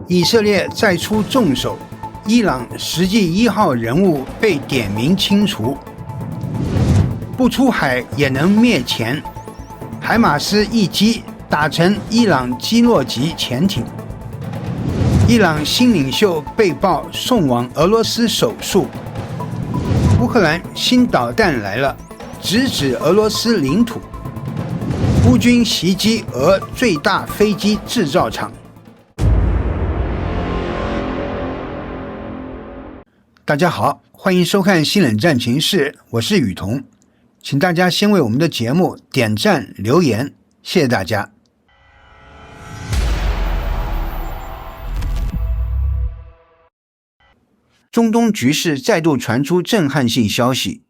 以色列再出重手，伊朗实际1号人物被点名清除。不出海也能灭钱，海马斯一击打沉伊朗基诺级潜艇。伊朗新领袖被曝送往俄罗斯手术。乌克兰新导弹来了，直指俄罗斯领土。乌军袭击俄最大飞机制造厂。大家好，欢迎收看新冷战情室，我是雨桐，请大家先为我们的节目点赞留言，谢谢大家。中东局势再度传出震撼性消息，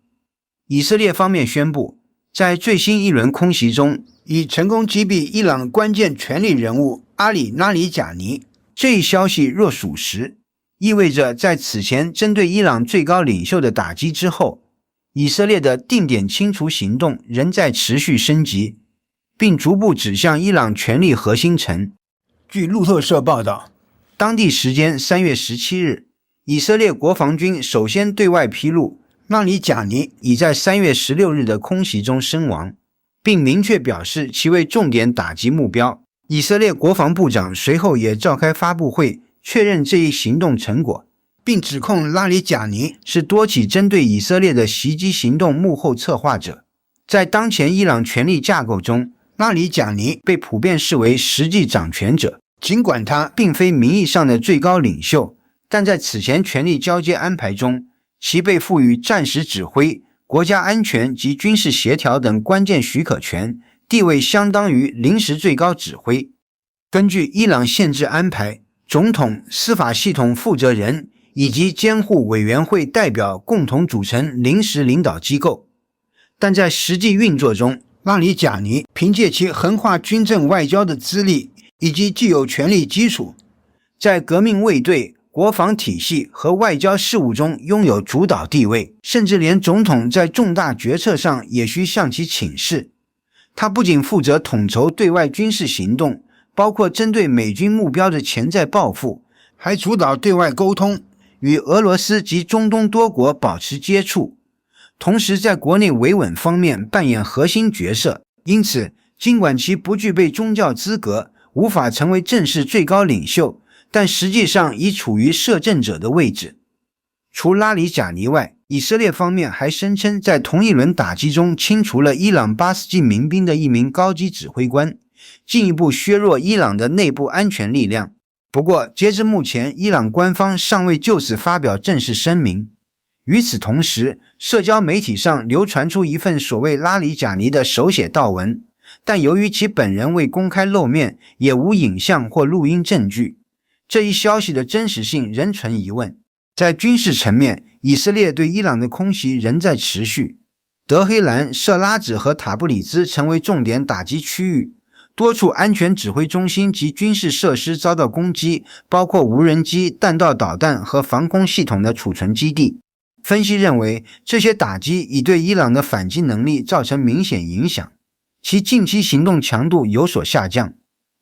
以色列方面宣布，在最新一轮空袭中，已成功击毙伊朗关键权力人物阿里·拉里贾尼。这一消息若属实，意味着在此前针对伊朗最高领袖的打击之后，以色列的定点清除行动仍在持续升级，并逐步指向伊朗权力核心层。据路透社报道，当地时间3月17日，以色列国防军首先对外披露，拉里贾尼已在3月16日的空袭中身亡，并明确表示其为重点打击目标。以色列国防部长随后也召开发布会，确认这一行动成果，并指控拉里贾尼是多起针对以色列的袭击行动幕后策划者。在当前伊朗权力架构中，拉里贾尼被普遍视为实际掌权者，尽管他并非名义上的最高领袖，但在此前权力交接安排中，其被赋予战时指挥、国家安全及军事协调等关键许可权，地位相当于临时最高指挥。根据伊朗宪制安排，总统、司法系统负责人以及监护委员会代表共同组成临时领导机构。但在实际运作中，拉里贾尼凭借其横跨军政外交的资历以及既有权力基础，在革命卫队、国防体系和外交事务中拥有主导地位，甚至连总统在重大决策上也需向其请示。他不仅负责统筹对外军事行动，包括针对美军目标的潜在报复，还主导对外沟通，与俄罗斯及中东多国保持接触，同时在国内维稳方面扮演核心角色。因此，尽管其不具备宗教资格，无法成为正式最高领袖，但实际上已处于摄政者的位置。除拉里贾尼外，以色列方面还声称在同一轮打击中清除了伊朗80级民兵的一名高级指挥官，进一步削弱伊朗的内部安全力量。不过，截至目前，伊朗官方尚未就此发表正式声明。与此同时，社交媒体上流传出一份所谓拉里贾尼的手写悼文，但由于其本人未公开露面，也无影像或录音证据，这一消息的真实性仍存疑问。在军事层面，以色列对伊朗的空袭仍在持续，德黑兰、设拉子和塔布里兹成为重点打击区域，多处安全指挥中心及军事设施遭到攻击，包括无人机、弹道导弹和防空系统的储存基地。分析认为，这些打击已对伊朗的反击能力造成明显影响，其近期行动强度有所下降。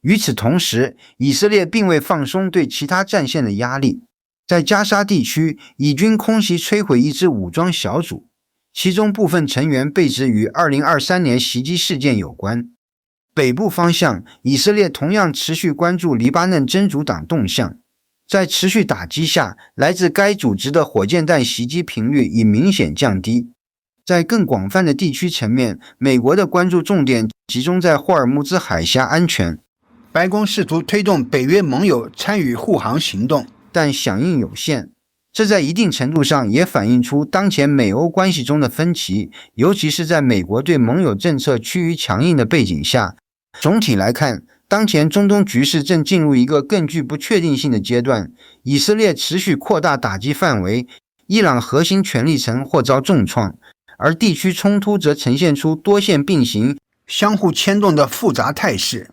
与此同时，以色列并未放松对其他战线的压力。在加沙地区，以军空袭摧毁一支武装小组，其中部分成员被指与2023年袭击事件有关。北部方向，以色列同样持续关注黎巴嫩真主党动向。在持续打击下，来自该组织的火箭弹袭击频率已明显降低。在更广泛的地区层面，美国的关注重点集中在霍尔木兹海峡安全。白宫试图推动北约盟友参与护航行动，但响应有限。这在一定程度上也反映出当前美欧关系中的分歧，尤其是在美国对盟友政策趋于强硬的背景下。总体来看，当前中东局势正进入一个更具不确定性的阶段，以色列持续扩大打击范围，伊朗核心权力层或遭重创，而地区冲突则呈现出多线并行、相互牵动的复杂态势。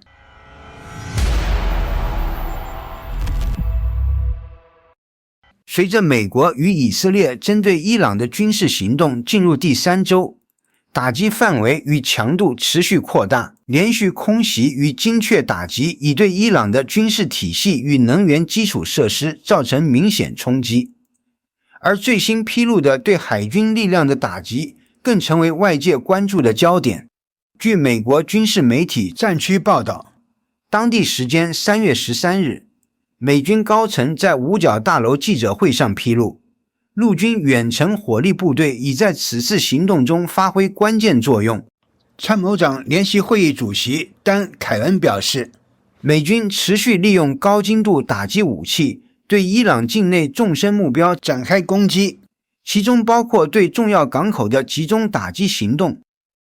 随着美国与以色列针对伊朗的军事行动进入第3周，打击范围与强度持续扩大。连续空袭与精确打击已对伊朗的军事体系与能源基础设施造成明显冲击，而最新披露的对海军力量的打击更成为外界关注的焦点。据美国军事媒体战区报道，当地时间3月13日，美军高层在五角大楼记者会上披露，陆军远程火力部队已在此次行动中发挥关键作用。参谋长联席会议主席丹·凯恩表示，美军持续利用高精度打击武器对伊朗境内纵深目标展开攻击，其中包括对重要港口的集中打击行动。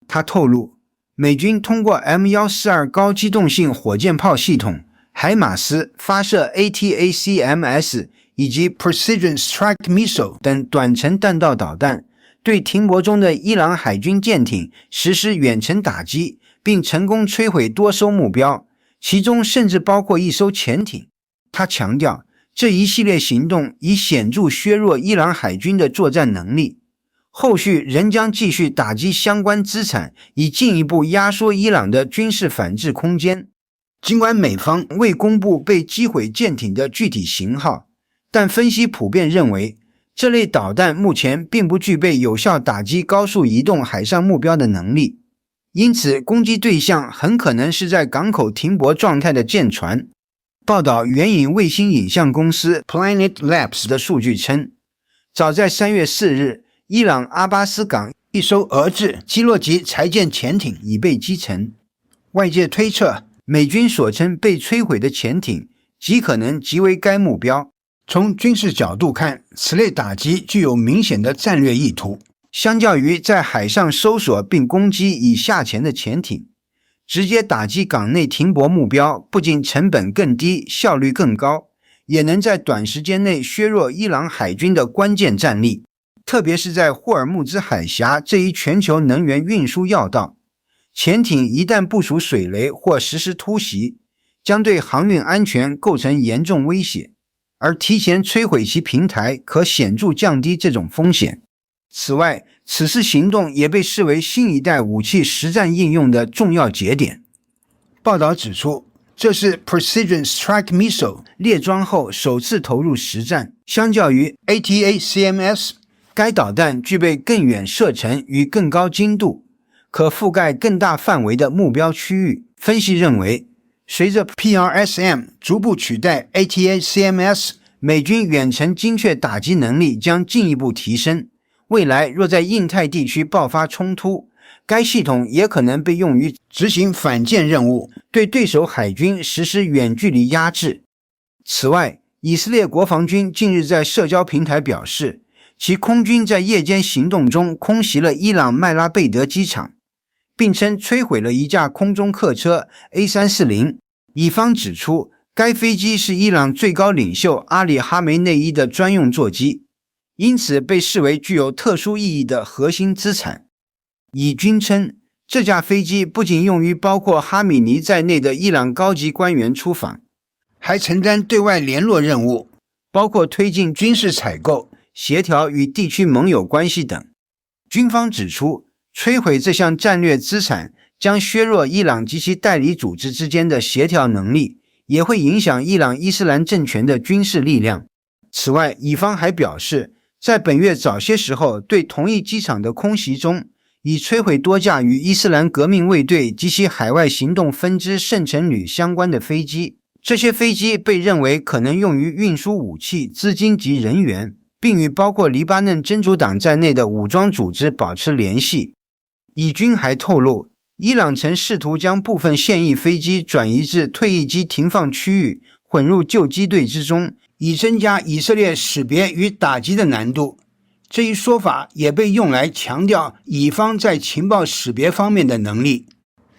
他透露，美军通过 M142 高机动性火箭炮系统、海马斯发射 ATACMS 以及 Precision Strike Missile 等短程弹道导弹，对停泊中的伊朗海军舰艇实施远程打击，并成功摧毁多艘目标，其中甚至包括一艘潜艇。他强调，这一系列行动已显著削弱伊朗海军的作战能力，后续仍将继续打击相关资产，以进一步压缩伊朗的军事反制空间。尽管美方未公布被击毁舰艇的具体型号，但分析普遍认为，这类导弹目前并不具备有效打击高速移动海上目标的能力，因此攻击对象很可能是在港口停泊状态的舰船。报道援引卫星影像公司 Planet Labs 的数据称，早在3月4日，伊朗阿巴斯港一艘俄制基洛级柴舰潜艇已被击沉。外界推测，美军所称被摧毁的潜艇极可能即为该目标。从军事角度看，此类打击具有明显的战略意图。相较于在海上搜索并攻击已下潜的潜艇，直接打击港内停泊目标不仅成本更低，效率更高，也能在短时间内削弱伊朗海军的关键战力，特别是在霍尔木兹海峡这一全球能源运输要道。潜艇一旦部署水雷或实施突袭，将对航运安全构成严重威胁，而提前摧毁其平台可显著降低这种风险。此外，此次行动也被视为新一代武器实战应用的重要节点。报道指出，这是 Precision Strike Missile 列装后首次投入实战。相较于 ATACMS， 该导弹具备更远射程与更高精度，可覆盖更大范围的目标区域。分析认为，随着 PRSM 逐步取代 ATACMS， 美军远程精确打击能力将进一步提升。未来若在印太地区爆发冲突，该系统也可能被用于执行反舰任务，对对手海军实施远距离压制。此外，以色列国防军近日在社交平台表示，其空军在夜间行动中空袭了伊朗麦拉贝德机场，并称摧毁了一架空中客车 A340。以方指出，该飞机是伊朗最高领袖阿里哈梅内伊的专用座机，因此被视为具有特殊意义的核心资产。以军称，这架飞机不仅用于包括哈米尼在内的伊朗高级官员出访，还承担对外联络任务，包括推进军事采购、协调与地区盟友关系等。军方指出，摧毁这项战略资产将削弱伊朗及其代理组织之间的协调能力，也会影响伊朗伊斯兰政权的军事力量。此外，以方还表示，在本月早些时候对同一机场的空袭中，已摧毁多架与伊斯兰革命卫队及其海外行动分支圣城旅相关的飞机。这些飞机被认为可能用于运输武器、资金及人员，并与包括黎巴嫩真主党在内的武装组织保持联系。以军还透露，伊朗曾试图将部分现役飞机转移至退役机停放区域，混入旧机队之中，以增加以色列识别与打击的难度。这一说法也被用来强调以方在情报识别方面的能力。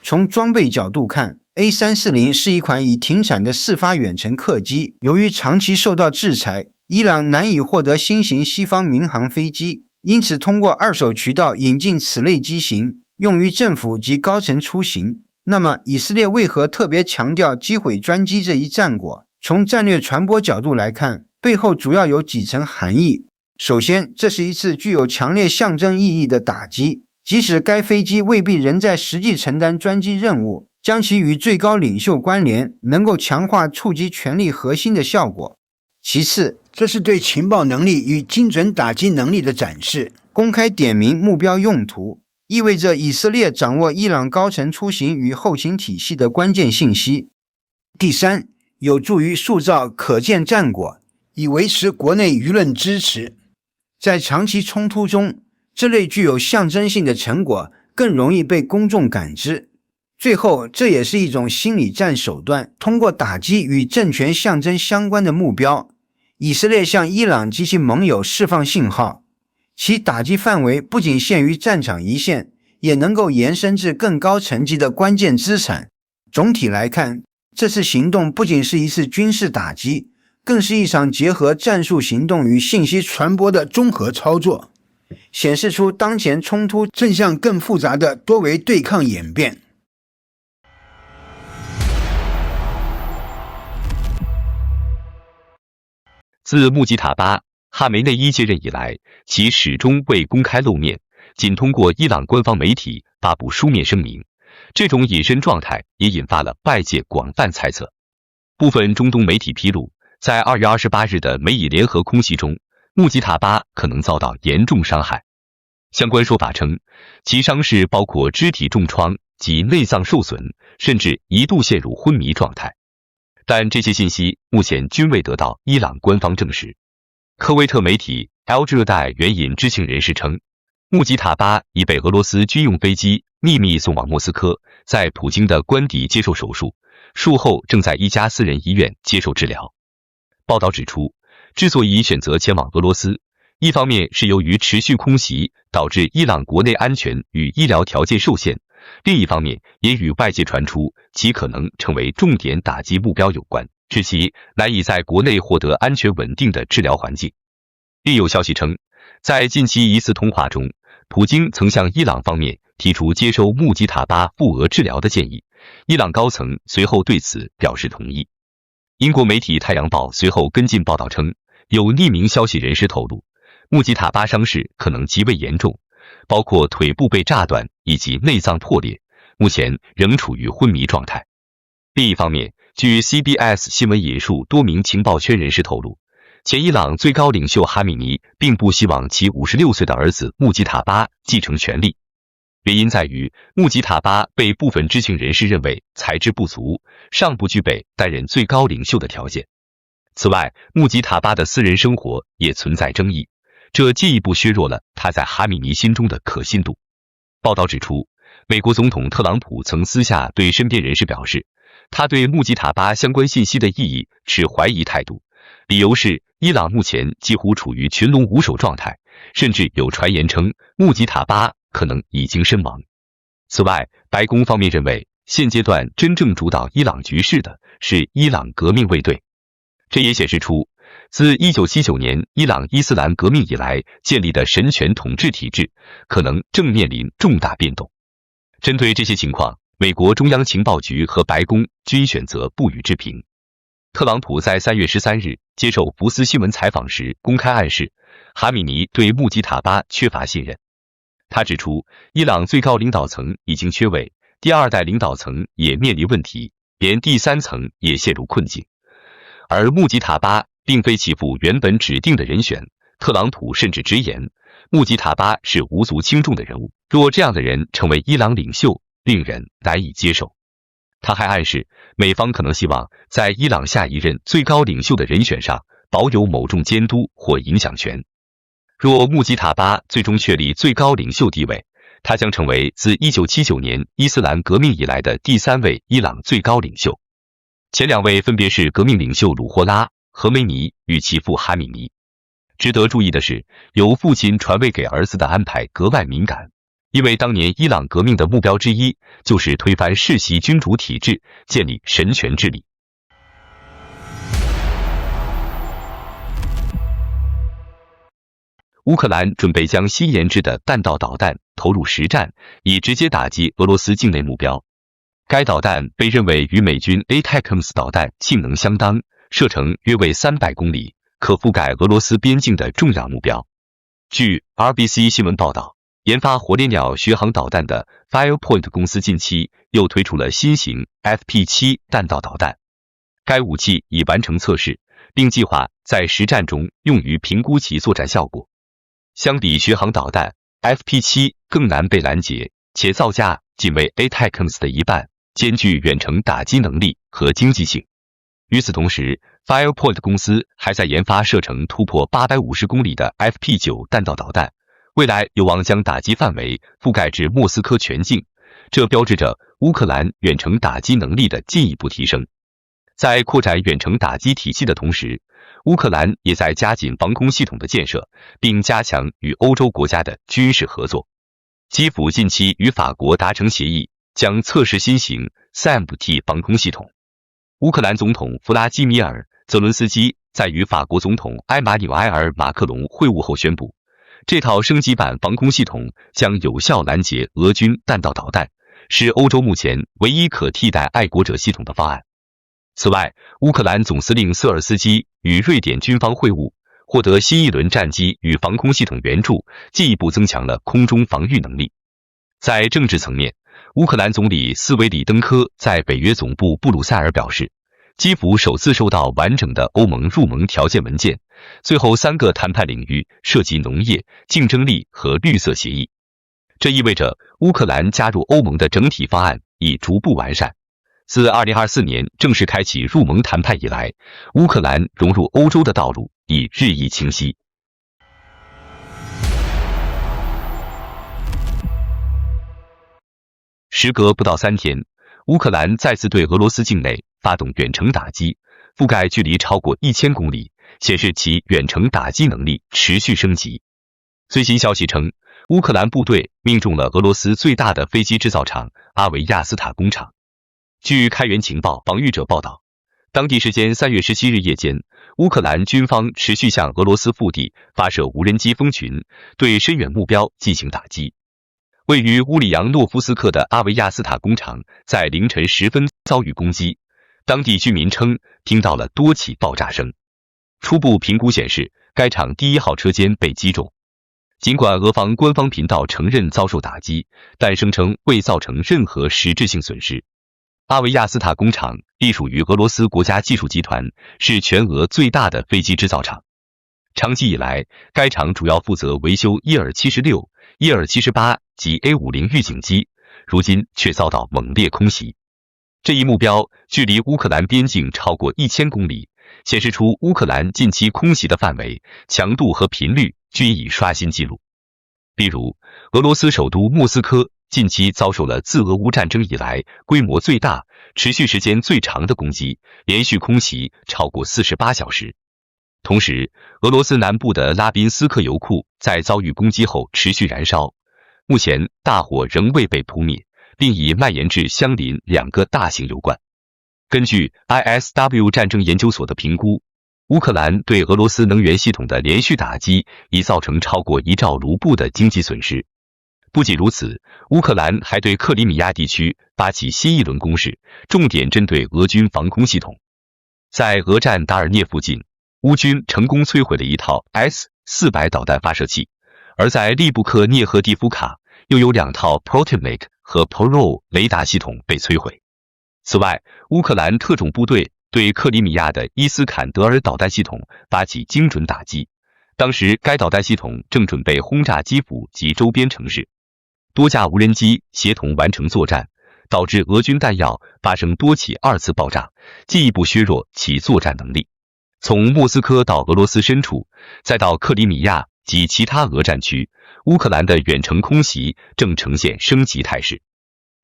从装备角度看， A340 是一款已停产的4发远程客机。由于长期受到制裁，伊朗难以获得新型西方民航飞机，因此通过二手渠道引进此类机型，用于政府及高层出行。那么，以色列为何特别强调击毁专机这一战果？从战略传播角度来看，背后主要有几层含义。首先，这是一次具有强烈象征意义的打击，即使该飞机未必仍在实际承担专机任务，将其与最高领袖关联，能够强化触及权力核心的效果。其次，这是对情报能力与精准打击能力的展示，公开点明目标用途，意味着以色列掌握伊朗高层出行与后勤体系的关键信息。第三，有助于塑造可见战果，以维持国内舆论支持。在长期冲突中，这类具有象征性的成果更容易被公众感知。最后，这也是一种心理战手段，通过打击与政权象征相关的目标，以色列向伊朗及其盟友释放信号，其打击范围不仅限于战场一线，也能够延伸至更高层级的关键资产。总体来看，这次行动不仅是一次军事打击，更是一场结合战术行动与信息传播的综合操作，显示出当前冲突正向更复杂的多维对抗演变。自穆吉塔巴·哈梅内伊接任以来，其始终未公开露面，仅通过伊朗官方媒体发布书面声明。这种隐身状态也引发了外界广泛猜测。部分中东媒体披露，在2月28日的美以联合空袭中，穆吉塔巴可能遭到严重伤害。相关说法称，其伤势包括肢体重创及内脏受损，甚至一度陷入昏迷状态。但这些信息目前均未得到伊朗官方证实。科威特媒体 Al Jazeera 援引知情人士称，穆吉塔巴已被俄罗斯军用飞机秘密送往莫斯科，在普京的官邸接受手术，术后正在一家私人医院接受治疗。报道指出，之所以选择前往俄罗斯，一方面是由于持续空袭导致伊朗国内安全与医疗条件受限，另一方面也与外界传出其可能成为重点打击目标有关，使其难以在国内获得安全稳定的治疗环境。另有消息称，在近期一次通话中，普京曾向伊朗方面提出接受穆吉塔巴赴俄治疗的建议，伊朗高层随后对此表示同意。英国媒体《太阳报》随后跟进报道称，有匿名消息人士透露，穆吉塔巴伤势可能极为严重，包括腿部被炸断以及内脏破裂，目前仍处于昏迷状态。另一方面，据 CBS 新闻引述多名情报圈人士透露，前伊朗最高领袖哈米尼并不希望其56岁的儿子穆吉塔巴继承权力。原因在于，穆吉塔巴被部分知情人士认为才智不足，尚不具备担任最高领袖的条件。此外，穆吉塔巴的私人生活也存在争议，这进一步削弱了他在哈米尼心中的可信度。报道指出，美国总统特朗普曾私下对身边人士表示，他对穆吉塔巴相关信息的意义持怀疑态度，理由是伊朗目前几乎处于群龙无首状态，甚至有传言称穆吉塔巴可能已经身亡。此外，白宫方面认为，现阶段真正主导伊朗局势的是伊朗革命卫队。这也显示出，自1979年伊朗伊斯兰革命以来建立的神权统治体制可能正面临重大变动。针对这些情况，美国中央情报局和白宫均选择不予置评。特朗普在3月13日接受福斯新闻采访时公开暗示，哈米尼对穆吉塔巴缺乏信任。他指出，伊朗最高领导层已经缺位，第二代领导层也面临问题，连第三层也陷入困境。而穆吉塔巴并非其父原本指定的人选，特朗普甚至直言，穆吉塔巴是无足轻重的人物，若这样的人成为伊朗领袖，令人难以接受。他还暗示，美方可能希望在伊朗下一任最高领袖的人选上保有某种监督或影响权。若穆吉塔巴最终确立最高领袖地位，他将成为自1979年伊斯兰革命以来的第三位伊朗最高领袖。前两位分别是革命领袖鲁霍拉·何梅尼与其父哈米尼。值得注意的是，由父亲传位给儿子的安排格外敏感，因为当年伊朗革命的目标之一就是推翻世袭君主体制，建立神权治理。乌克兰准备将新研制的弹道导弹投入实战，以直接打击俄罗斯境内目标。该导弹被认为与美军 ATACMS 导弹性能相当，射程约为300公里，可覆盖俄罗斯边境的重要目标。据 RBC 新闻报道，研发火烈鸟巡航导弹的 Firepoint 公司近期又推出了新型 FP7 弹道导弹，该武器已完成测试，并计划在实战中用于评估其作战效果。相比巡航导弹 ，FP7 更难被拦截，且造价仅为 ATACMS 的一半，兼具远程打击能力和经济性。与此同时 ，Firepoint 公司还在研发射程突破850公里的 FP9 弹道导弹，未来有望将打击范围覆盖至莫斯科全境，这标志着乌克兰远程打击能力的进一步提升。在扩展远程打击体系的同时，乌克兰也在加紧防空系统的建设，并加强与欧洲国家的军事合作。基辅近期与法国达成协议，将测试新型 SAMP-T 防空系统。乌克兰总统弗拉基米尔·泽伦斯基在与法国总统埃马纽埃尔·马克龙会晤后宣布，这套升级版防空系统将有效拦截俄军弹道导弹，是欧洲目前唯一可替代爱国者系统的方案。此外，乌克兰总司令瑟尔斯基与瑞典军方会晤，获得新一轮战机与防空系统援助，进一步增强了空中防御能力。在政治层面，乌克兰总理斯维里登科在北约总部布鲁塞尔表示，基辅首次收到完整的欧盟入盟条件文件，最后3个谈判领域涉及农业、竞争力和绿色协议。这意味着乌克兰加入欧盟的整体方案已逐步完善。自2024年正式开启入盟谈判以来，乌克兰融入欧洲的道路已日益清晰。时隔不到3天，乌克兰再次对俄罗斯境内发动远程打击，覆盖距离超过1000公里，显示其远程打击能力持续升级。最新消息称，乌克兰部队命中了俄罗斯最大的飞机制造厂阿维亚斯塔工厂。据开源情报防御者报道，当地时间3月17日夜间，乌克兰军方持续向俄罗斯腹地发射无人机蜂群，对深远目标进行打击。位于乌里扬诺夫斯克的阿维亚斯塔工厂在凌晨时分遭遇攻击，当地居民称听到了多起爆炸声。初步评估显示，该厂第1号车间被击中。尽管俄方官方频道承认遭受打击，但声称未造成任何实质性损失。阿维亚斯塔工厂隶属于俄罗斯国家技术集团，是全俄最大的飞机制造厂。长期以来，该厂主要负责维修伊尔76、伊尔78及 A50预警机，如今却遭到猛烈空袭。这一目标距离乌克兰边境超过1000公里，显示出乌克兰近期空袭的范围、强度和频率均已刷新纪录。例如，俄罗斯首都莫斯科近期遭受了自俄乌战争以来规模最大、持续时间最长的攻击，连续空袭超过48小时。同时，俄罗斯南部的拉宾斯克油库在遭遇攻击后持续燃烧，目前大火仍未被扑灭，并已蔓延至相邻2个大型油罐。根据 ISW 战争研究所的评估，乌克兰对俄罗斯能源系统的连续打击已造成超过1兆卢布的经济损失。不仅如此，乌克兰还对克里米亚地区发起新一轮攻势，重点针对俄军防空系统。在俄战达尔涅附近，乌军成功摧毁了一套 S-400 导弹发射器，而在利布克涅赫蒂夫卡又有2套 Protimnik 和 Pro 雷达系统被摧毁。此外，乌克兰特种部队对克里米亚的伊斯坎德尔导弹系统发起精准打击，当时该导弹系统正准备轰炸基辅及周边城市。多架无人机协同完成作战，导致俄军弹药发生多起2次爆炸，进一步削弱其作战能力。从莫斯科到俄罗斯深处，再到克里米亚及其他俄战区，乌克兰的远程空袭正呈现升级态势。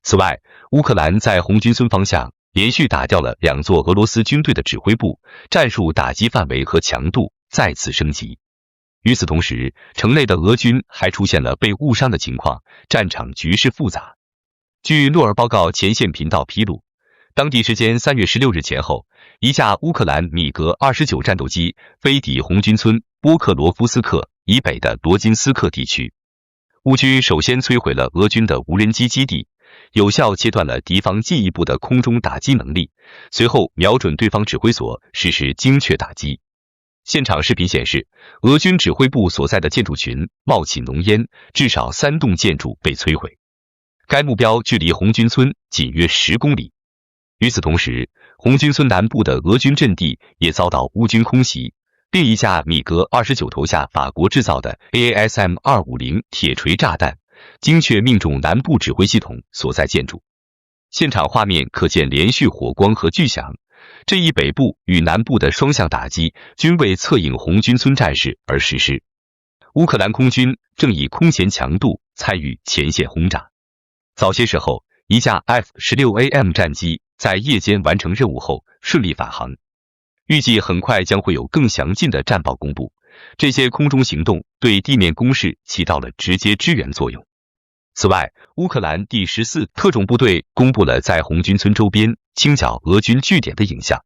此外，乌克兰在红军村方向连续打掉了2座俄罗斯军队的指挥部，战术打击范围和强度再次升级。与此同时，城内的俄军还出现了被误伤的情况，战场局势复杂。据诺尔报告前线频道披露，当地时间3月16日前后，一架乌克兰米格29战斗机飞抵红军村波克罗夫斯克以北的罗金斯克地区。乌军首先摧毁了俄军的无人机基地，有效切断了敌方进一步的空中打击能力，随后瞄准对方指挥所实施精确打击。现场视频显示，俄军指挥部所在的建筑群冒起浓烟，至少3栋建筑被摧毁。该目标距离红军村仅约10公里。与此同时，红军村南部的俄军阵地也遭到乌军空袭，另一架米格29投下法国制造的 AASM-250铁锤炸弹，精确命中南部指挥系统所在建筑。现场画面可见连续火光和巨响，这一北部与南部的双向打击均为策应红军村战事而实施。乌克兰空军正以空前强度参与前线轰炸。早些时候，一架 F-16AM 战机在夜间完成任务后顺利返航，预计很快将会有更详尽的战报公布。这些空中行动对地面攻势起到了直接支援作用。此外，乌克兰第14特种部队公布了在红军村周边清剿俄军据点的影像。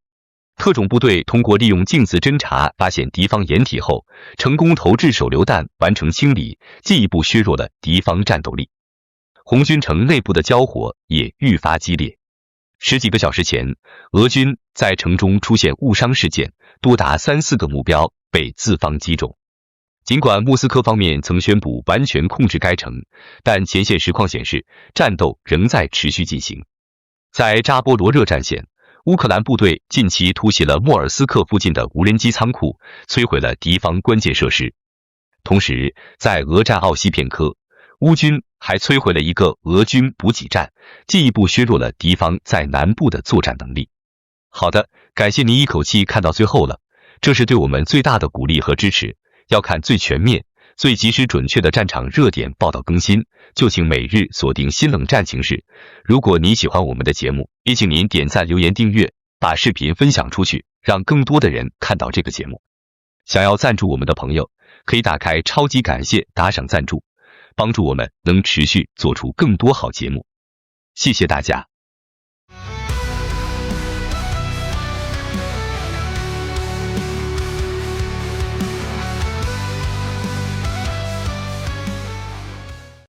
特种部队通过利用镜子侦察发现敌方掩体后，成功投掷手榴弹完成清理，进一步削弱了敌方战斗力。红军城内部的交火也愈发激烈。10几个小时前，俄军在城中出现误伤事件，多达3-4个目标被自方击中。尽管莫斯科方面曾宣布完全控制该城，但前线实况显示，战斗仍在持续进行。在扎波罗热战线，乌克兰部队近期突袭了莫尔斯克附近的无人机仓库，摧毁了敌方关键设施。同时，在俄占奥西片刻，乌军还摧毁了一个俄军补给站，进一步削弱了敌方在南部的作战能力。好的，感谢您一口气看到最后了，这是对我们最大的鼓励和支持。要看最全面、最及时准确的战场热点报道更新，就请每日锁定新冷战情势。如果您喜欢我们的节目，也请您点赞、留言、订阅，把视频分享出去，让更多的人看到这个节目。想要赞助我们的朋友，可以打开超级感谢打赏赞助，帮助我们能持续做出更多好节目。谢谢大家。